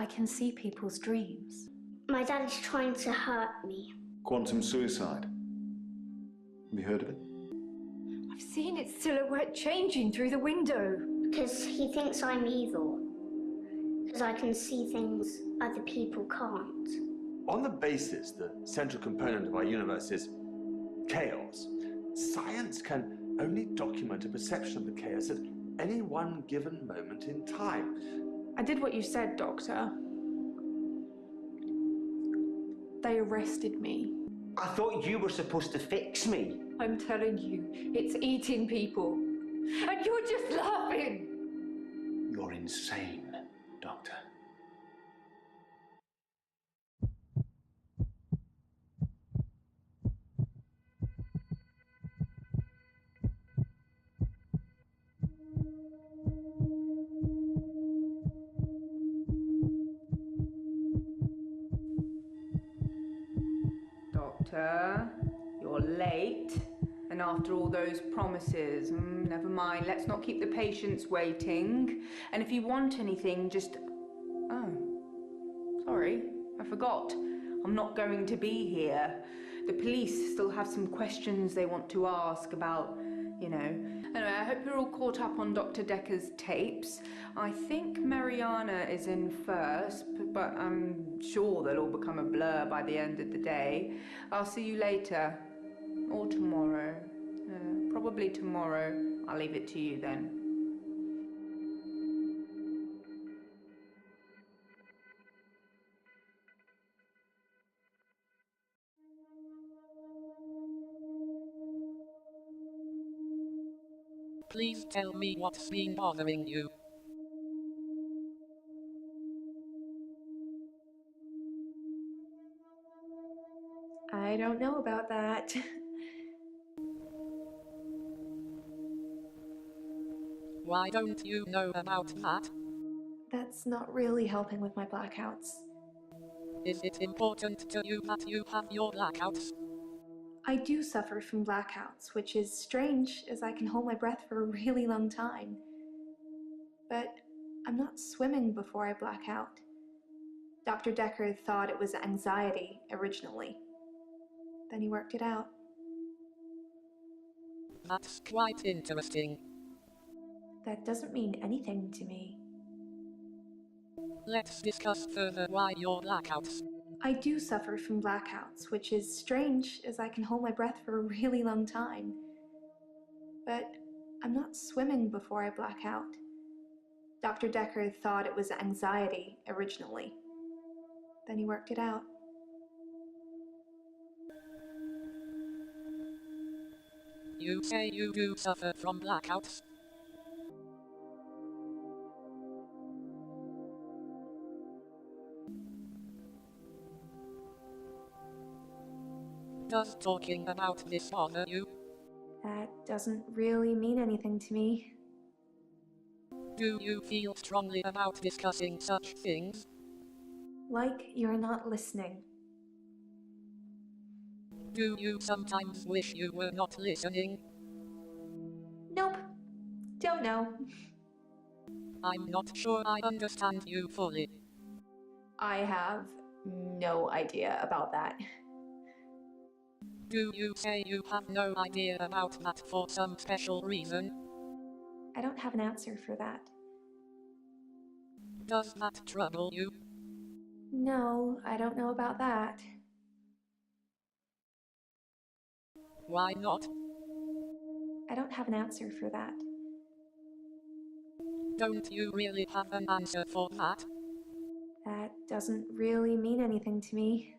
I can see people's dreams. My dad is trying to hurt me. Quantum suicide. Have you heard of it? I've seen its silhouette changing through the window. Because he thinks I'm evil. Because I can see things other people can't. On the basis the central component of our universe is chaos, science can only document a perception of the chaos at any one given moment in time. I did what you said, Doctor. They arrested me. I thought you were supposed to fix me. I'm telling you, it's eating people. And you're just laughing! You're insane, Doctor. Doctor, you're late. And after all those promises, never mind, let's not keep the patients waiting. And if you want anything, just... Oh, sorry, I forgot. I'm not going to be here. The police still have some questions they want to ask about, you know. Anyway, I hope you're all caught up on Dr. Dekker's tapes. I think Marianna is in first, but I'm sure they'll all become a blur by the end of the day. I'll see you later. Or tomorrow. Probably tomorrow. I'll leave it to you then. Please tell me what's been bothering you. I don't know about that. Why don't you know about that? That's not really helping with my blackouts. Is it important to you that you have your blackouts? I do suffer from blackouts, which is strange as I can hold my breath for a really long time. But I'm not swimming before I black out. Dr. Dekker thought it was anxiety originally. Then he worked it out. That's quite interesting. That doesn't mean anything to me. Let's discuss further why your blackouts. I do suffer from blackouts, which is strange as I can hold my breath for a really long time. But I'm not swimming before I black out. Dr. Dekker thought it was anxiety originally. Then he worked it out. You say you do suffer from blackouts? Does talking about this bother you? That doesn't really mean anything to me. Do you feel strongly about discussing such things? Like you're not listening. Do you sometimes wish you were not listening? Nope. Don't know. I'm not sure I understand you fully. I have no idea about that. Do you say you have no idea about that for some special reason? I don't have an answer for that. Does that trouble you? No, I don't know about that. Why not? I don't have an answer for that. Don't you really have an answer for that? That doesn't really mean anything to me.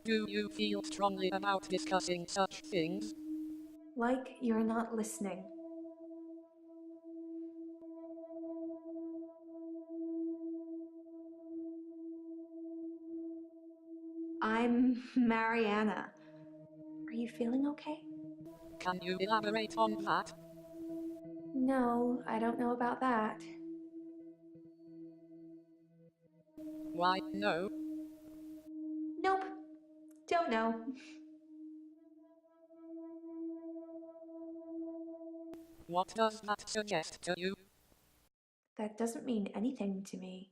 Do you feel strongly about discussing such things? Like you're not listening. I'm Marianna. Are you feeling okay? Can you elaborate on that? No, I don't know about that. Why, no? Nope. Don't know. What does that suggest to you? That doesn't mean anything to me.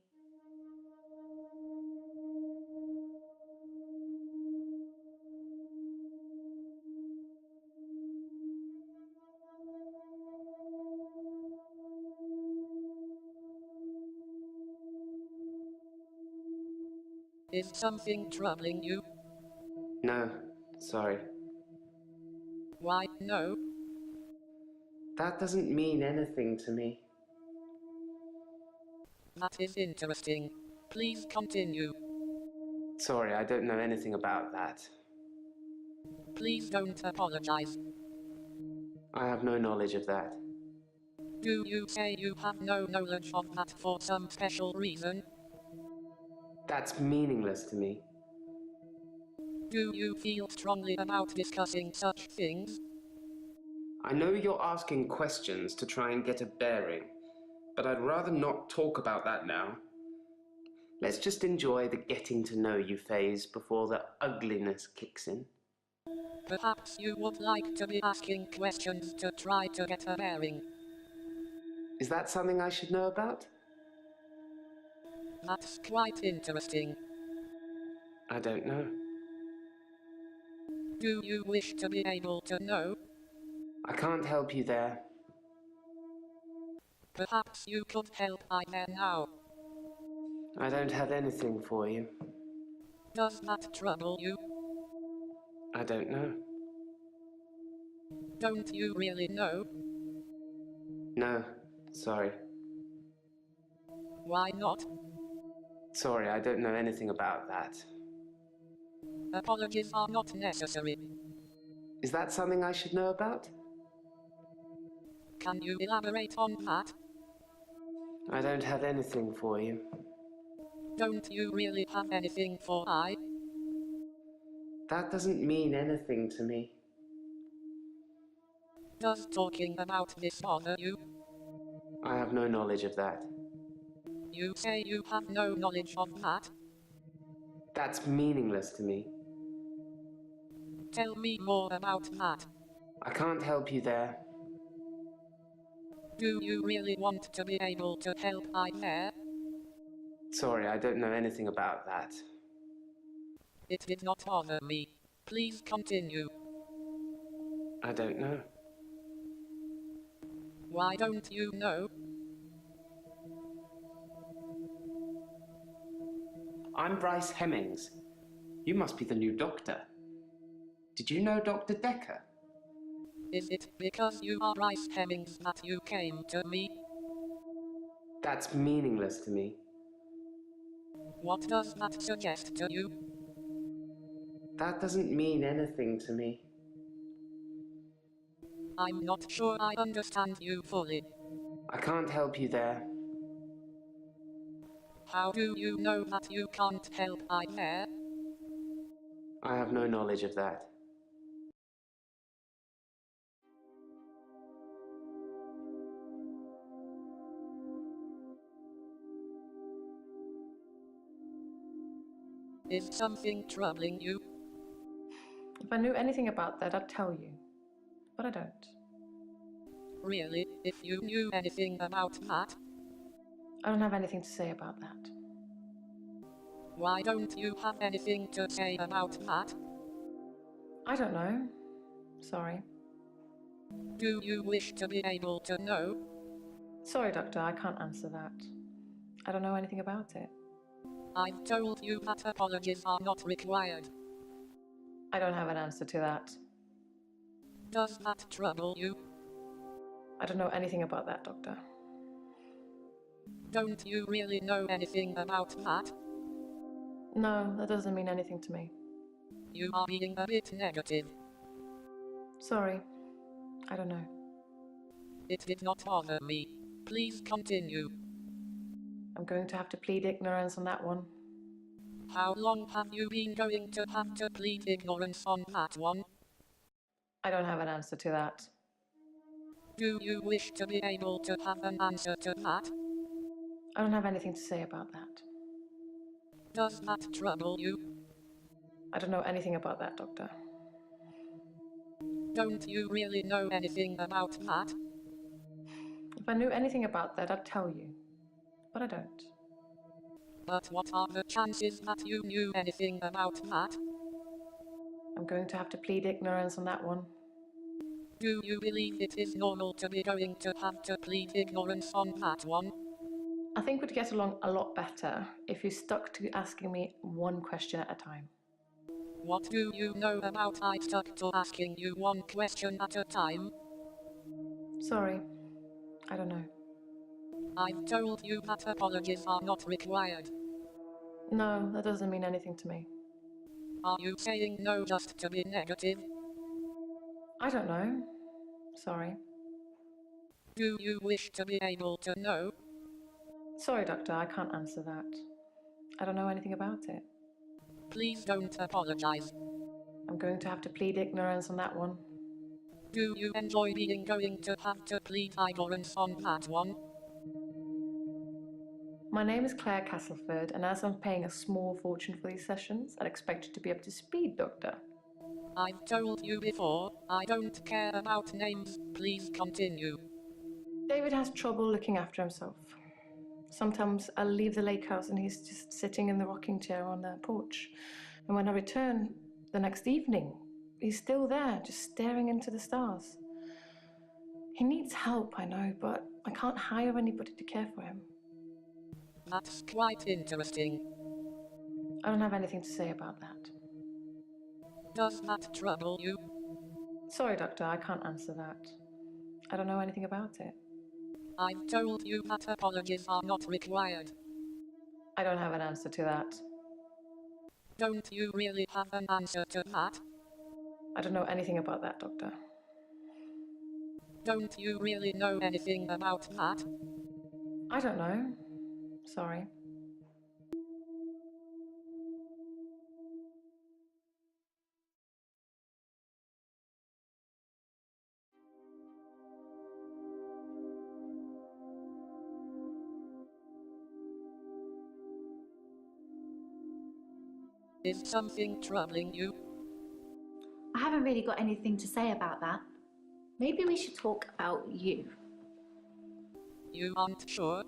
Is something troubling you? No, sorry. Why, no? That doesn't mean anything to me. That is interesting. Please continue. Sorry, I don't know anything about that. Please don't apologize. I have no knowledge of that. Do you say you have no knowledge of that for some special reason? That's meaningless to me. Do you feel strongly about discussing such things? I know you're asking questions to try and get a bearing, but I'd rather not talk about that now. Let's just enjoy the getting to know you phase before the ugliness kicks in. Perhaps you would like to be asking questions to try to get a bearing. Is that something I should know about? That's quite interesting. I don't know. Do you wish to be able to know? I can't help you there. Perhaps you could help I there now. I don't have anything for you. Does that trouble you? I don't know. Don't you really know? No, sorry. Why not? Sorry, I don't know anything about that. Apologies are not necessary. Is that something I should know about? Can you elaborate on that? I don't have anything for you. Don't you really have anything for I? That doesn't mean anything to me. Does talking about this bother you? I have no knowledge of that. You say you have no knowledge of that? That's meaningless to me. Tell me more about that. I can't help you there. Do you really want to be able to help I there? Sorry, I don't know anything about that. It did not bother me. Please continue. I don't know. Why don't you know? I'm Bryce Hemmings. You must be the new doctor. Did you know Dr. Dekker? Is it because you are Bryce Hemmings that you came to me? That's meaningless to me. What does that suggest to you? That doesn't mean anything to me. I'm not sure I understand you fully. I can't help you there. How do you know that you can't help I there? I have no knowledge of that. Is something troubling you? If I knew anything about that, I'd tell you. But I don't. Really, if you knew anything about that? I don't have anything to say about that. Why don't you have anything to say about that? I don't know. Sorry. Do you wish to be able to know? Sorry, Doctor, I can't answer that. I don't know anything about it. I've told you that apologies are not required. I don't have an answer to that. Does that trouble you? I don't know anything about that, Doctor. Don't you really know anything about that? No, that doesn't mean anything to me. You are being a bit negative. Sorry. I don't know. It did not bother me. Please continue. I'm going to have to plead ignorance on that one. How long have you been going to have to plead ignorance on that one? I don't have an answer to that. Do you wish to be able to have an answer to that? I don't have anything to say about that. Does that trouble you? I don't know anything about that, Doctor. Don't you really know anything about that? If I knew anything about that, I'd tell you. But I don't. But what are the chances that you knew anything about that? I'm going to have to plead ignorance on that one. Do you believe it is normal to be going to have to plead ignorance on that one? I think we'd get along a lot better if you stuck to asking me one question at a time. What do you know about I stuck to asking you one question at a time? Sorry, I don't know. I've told you that apologies are not required. No, that doesn't mean anything to me. Are you saying no just to be negative? I don't know. Sorry. Do you wish to be able to know? Sorry, Doctor, I can't answer that. I don't know anything about it. Please don't apologize. I'm going to have to plead ignorance on that one. Do you enjoy being going to have to plead ignorance on that one? My name is Claire Castleford, and as I'm paying a small fortune for these sessions, I'd expect you to be up to speed, Doctor. I've told you before, I don't care about names, please continue. David has trouble looking after himself. Sometimes I'll leave the lake house and he's just sitting in the rocking chair on the porch. And when I return the next evening, he's still there, just staring into the stars. He needs help, I know, but I can't hire anybody to care for him. That's quite interesting. I don't have anything to say about that. Does that trouble you? Sorry, Doctor, I can't answer that. I don't know anything about it. I've told you that apologies are not required. I don't have an answer to that. Don't you really have an answer to that? I don't know anything about that, Doctor. Don't you really know anything about that? I don't know. Sorry. Is something troubling you? I haven't really got anything to say about that. Maybe we should talk about you. You aren't sure?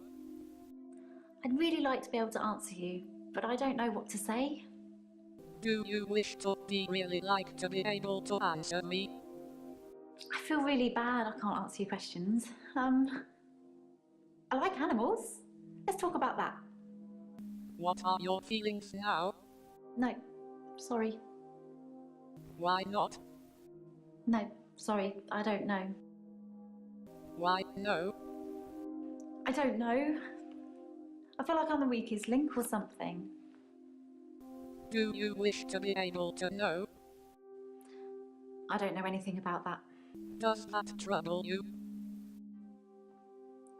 I'd really like to be able to answer you, but I don't know what to say. Do you wish to be really like to be able to answer me? I feel really bad I can't answer your questions. I like animals. Let's talk about that. What are your feelings now? No, sorry. Why not? No, sorry, I don't know. Why no? I don't know. I feel like I'm the weakest link or something. Do you wish to be able to know? I don't know anything about that. Does that trouble you?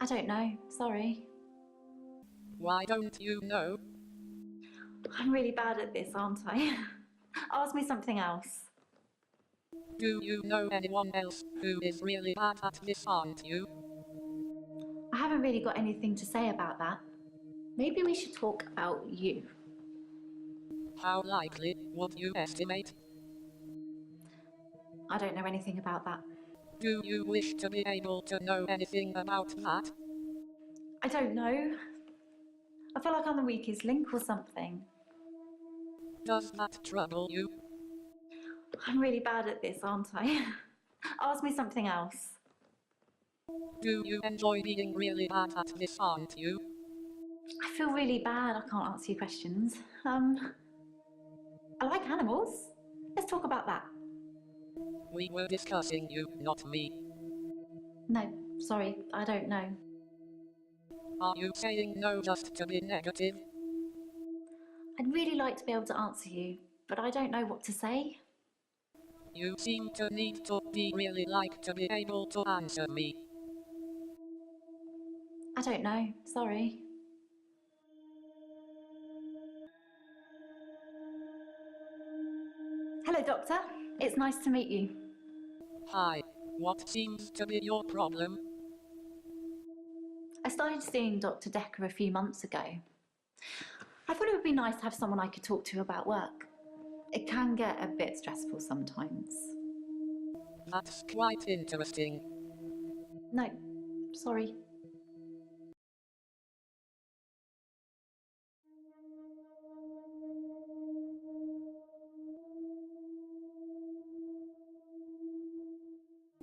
I don't know, sorry. Why don't you know? I'm really bad at this, aren't I? Ask me something else. Do you know anyone else who is really bad at this, aren't you? I haven't really got anything to say about that. Maybe we should talk about you. How likely would you estimate? I don't know anything about that. Do you wish to be able to know anything about that? I don't know. I feel like I'm the weakest link or something. Does that trouble you? I'm really bad at this, aren't I? Ask me something else. Do you enjoy being really bad at this, aren't you? I feel really bad I can't answer your questions. I like animals. Let's talk about that. We were discussing you, not me. No, sorry, I don't know. Are you saying no just to be negative? I'd really like to be able to answer you, but I don't know what to say. You seem to need to be really like to be able to answer me. I don't know, sorry. Hello, Doctor. It's nice to meet you. Hi. What seems to be your problem? I started seeing Dr. Dekker a few months ago. I thought it would be nice to have someone I could talk to about work. It can get a bit stressful sometimes. That's quite interesting. No, sorry.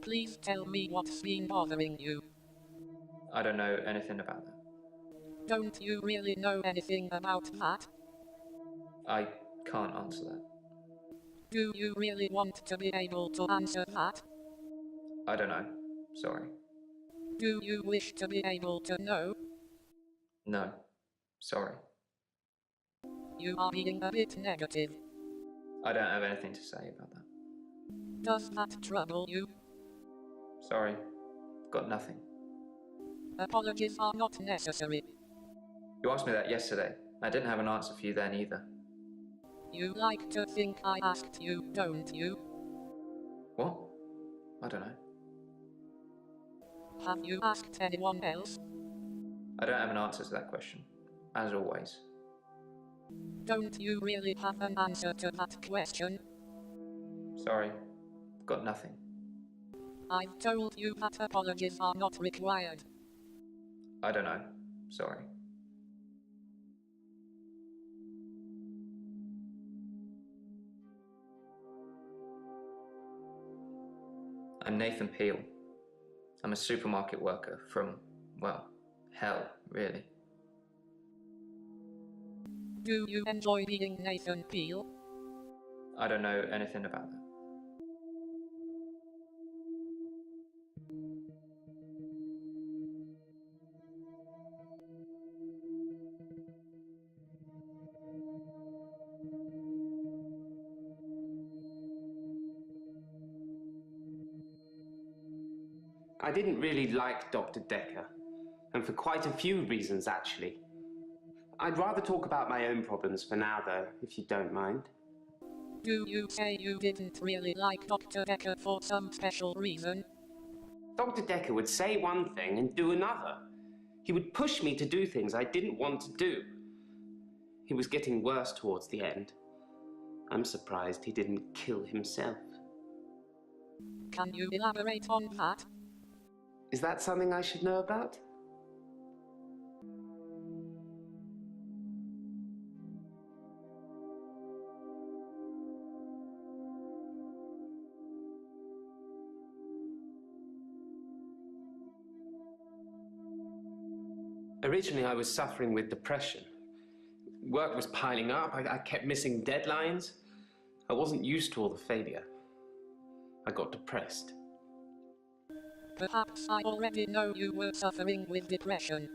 Please tell me what's been bothering you. I don't know anything about that. Don't you really know anything about that? I can't answer that. Do you really want to be able to answer that? I don't know. Sorry. Do you wish to be able to know? No. Sorry. You are being a bit negative. I don't have anything to say about that. Does that trouble you? Sorry. Got nothing. Apologies are not necessary. You asked me that yesterday. I didn't have an answer for you then either. You like to think I asked you, don't you? What? I don't know. Have you asked anyone else? I don't have an answer to that question, as always. Don't you really have an answer to that question? Sorry. Got nothing. I've told you that apologies are not required. I don't know. Sorry. I'm Nathan Peel. I'm a supermarket worker from, well, hell, really. Do you enjoy being Nathan Peel? I don't know anything about that. I didn't really like Dr. Dekker, and for quite a few reasons, actually. I'd rather talk about my own problems for now, though, if you don't mind. Do you say you didn't really like Dr. Dekker for some special reason? Dr. Dekker would say one thing and do another. He would push me to do things I didn't want to do. He was getting worse towards the end. I'm surprised he didn't kill himself. Can you elaborate on that? Is that something I should know about? Originally, I was suffering with depression. Work was piling up. I kept missing deadlines. I wasn't used to all the failure. I got depressed. Perhaps I already know you were suffering with depression.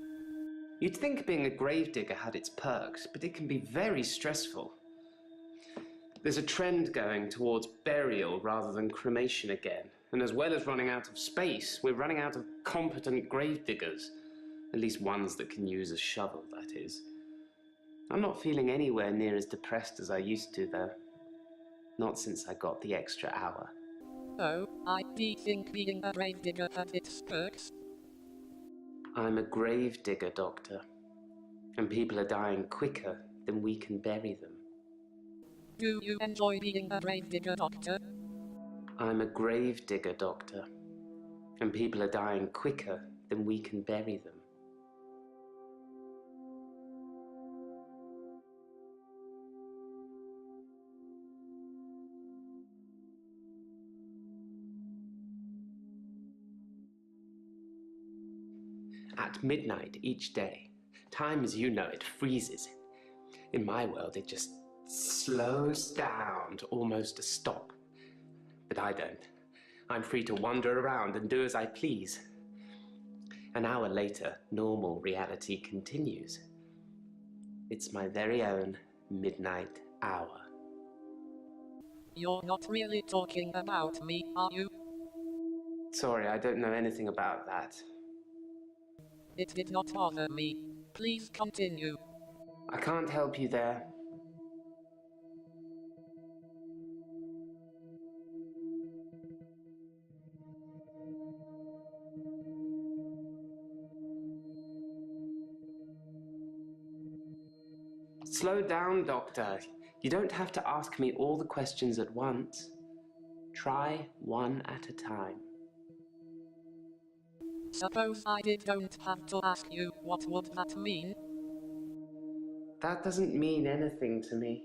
You'd think being a gravedigger had its perks, but it can be very stressful. There's a trend going towards burial rather than cremation again. And as well as running out of space, we're running out of competent gravediggers. At least ones that can use a shovel, that is. I'm not feeling anywhere near as depressed as I used to, though. Not since I got the extra hour. Oh, I do think being a gravedigger had its perks. I'm a gravedigger, Doctor. And people are dying quicker than we can bury them. Do you enjoy being a gravedigger, Doctor? I'm a gravedigger, Doctor. And people are dying quicker than we can bury them. At midnight each day, time as you know it freezes. In my world, it just slows down to almost a stop. But I don't. I'm free to wander around and do as I please. An hour later, normal reality continues. It's my very own midnight hour. You're not really talking about me, are you? Sorry, I don't know anything about that. It did not bother me. Please continue. I can't help you there. Slow down, Doctor. You don't have to ask me all the questions at once. Try one at a time. Suppose I don't have to ask you, what would that mean? That doesn't mean anything to me.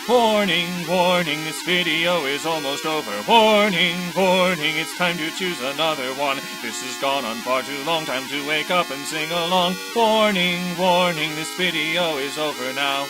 Warning, warning, this video is almost over. Warning, warning, it's time to choose another one. This has gone on far too long, time to wake up and sing along. Warning, warning, this video is over now.